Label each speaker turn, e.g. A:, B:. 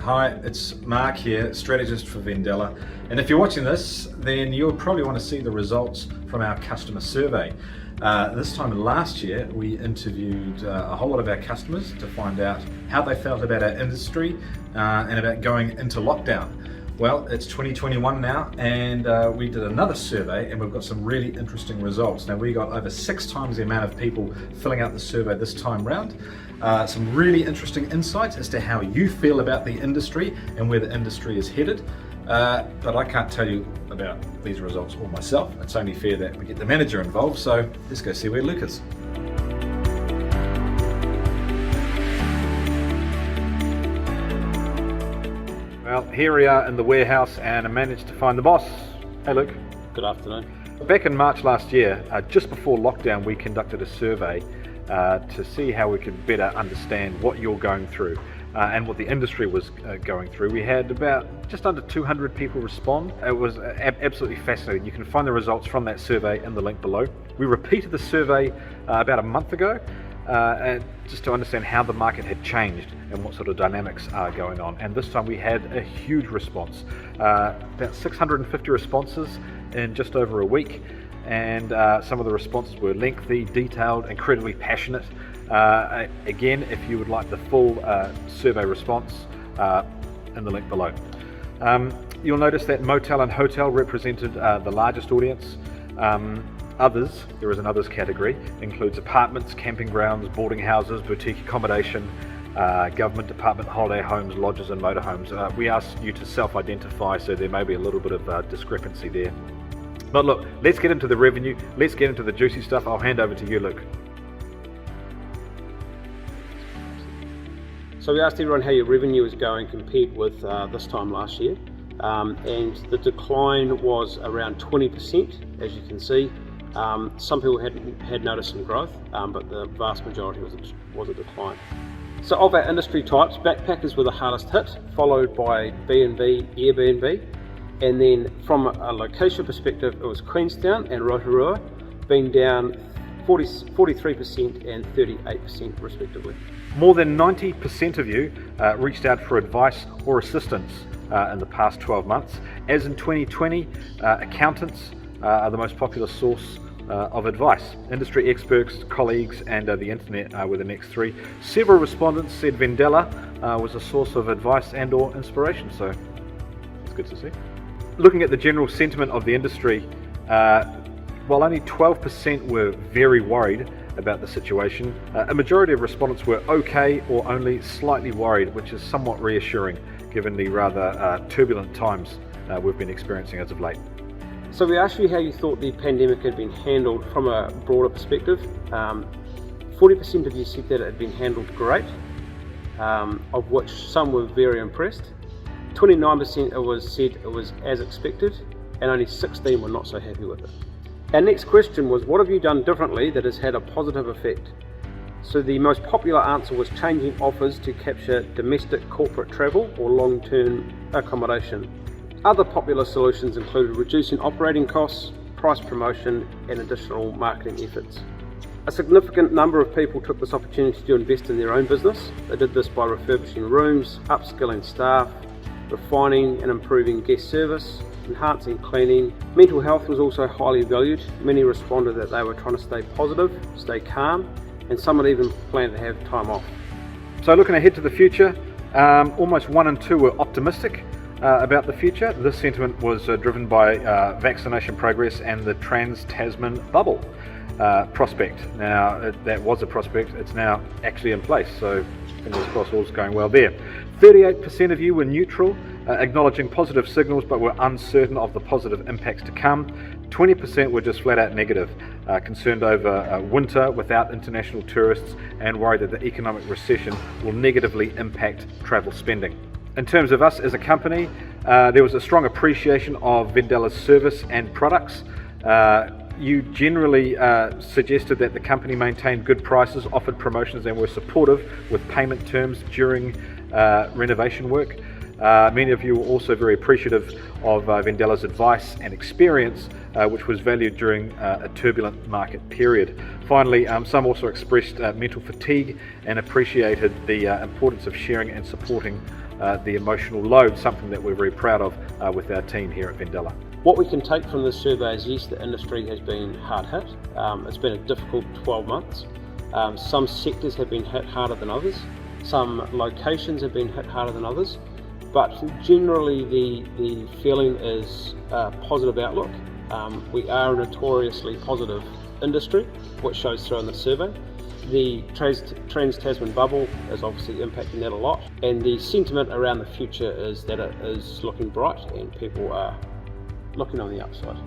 A: Hi, it's Mark here, strategist for Vendella. And if you're watching this, then you'll probably want to see the results from our customer survey. This time last year, we interviewed a whole lot of our customers to find out how they felt about our industry and about going into lockdown. Well, it's 2021 now, and we did another survey and we've got some really interesting results. Now, we got over 6 times the amount of people filling out the survey this time round. Some really interesting insights as to how you feel about the industry and where the industry is headed. But I can't tell you about these results all myself. It's only fair that we get the manager involved, so let's go see where Luke is. Well, here we are in the warehouse and I managed to find the boss. Hey Luke.
B: Good afternoon.
A: Back in March last year, just before lockdown, we conducted a survey to see how we could better understand what you're going through and what the industry was going through. We had about just under 200 people respond. It was absolutely fascinating. You can find the results from that survey in the link below. We repeated the survey about a month ago just to understand how the market had changed and what sort of dynamics are going on. And this time we had a huge response, about 650 responses in just over a week. And some of the responses were lengthy, detailed, incredibly passionate. Again, if you would like the full survey response, in the link below. You'll notice that motel and hotel represented the largest audience. Others, there is an others category, includes apartments, camping grounds, boarding houses, boutique accommodation, government department, holiday homes, lodges and motorhomes. We asked you to self-identify, so there may be a little bit of discrepancy there. But look, let's get into the revenue, let's get into the juicy stuff. I'll hand over to you, Luke.
B: So we asked everyone how your revenue is going compared with this time last year, and the decline was around 20%, as you can see. Some people had noticed some growth, but the vast majority was a decline. So of our industry types, backpackers were the hardest hit, followed by B&B, Airbnb, and then from a location perspective, it was Queenstown and Rotorua, being down 43% and 38% respectively.
A: More than 90% of you reached out for advice or assistance in the past 12 months. As in 2020, accountants are the most popular source of advice. Industry experts, colleagues, and the internet were the next 3. Several respondents said Vendella was a source of advice and or inspiration, so it's good to see. Looking at the general sentiment of the industry, while only 12% were very worried about the situation, a majority of respondents were okay or only slightly worried, which is somewhat reassuring given the rather turbulent times we've been experiencing as of late.
B: So we asked you how you thought the pandemic had been handled from a broader perspective. 40% of you said that it had been handled great, of which some were very impressed. 29% said it was as expected, and only 16 were not so happy with it. Our next question was, what have you done differently that has had a positive effect? So the most popular answer was changing offers to capture domestic corporate travel or long-term accommodation. Other popular solutions included reducing operating costs, price promotion, and additional marketing efforts. A significant number of people took this opportunity to invest in their own business. They did this by refurbishing rooms, upskilling staff, refining and improving guest service, enhancing cleaning. Mental health was also highly valued. Many responded that they were trying to stay positive, stay calm, and some had even planned to have time off.
A: So looking ahead to the future, almost 1 in 2 were optimistic about the future. This sentiment was driven by vaccination progress and the Trans-Tasman bubble prospect. Now, that was a prospect, it's now actually in place, so fingers crossed all's going well there. 38% of you were neutral, acknowledging positive signals but were uncertain of the positive impacts to come. 20% were just flat out negative, concerned over winter without international tourists and worried that the economic recession will negatively impact travel spending. In terms of us as a company, there was a strong appreciation of Vendella's service and products. You generally suggested that the company maintained good prices, offered promotions, and were supportive with payment terms during renovation work. Many of you were also very appreciative of Vendella's advice and experience, which was valued during a turbulent market period. Finally, some also expressed mental fatigue and appreciated the importance of sharing and supporting the emotional load, something that we're very proud of with our team here at Vendella.
B: What we can take from this survey is, yes, the industry has been hard hit. It's been a difficult 12 months. Some sectors have been hit harder than others. Some locations have been hit harder than others. But generally the feeling is a positive outlook. We are a notoriously positive industry, which shows through in the survey. The Trans-Tasman bubble is obviously impacting that a lot. And the sentiment around the future is that it is looking bright and people are looking on the upside.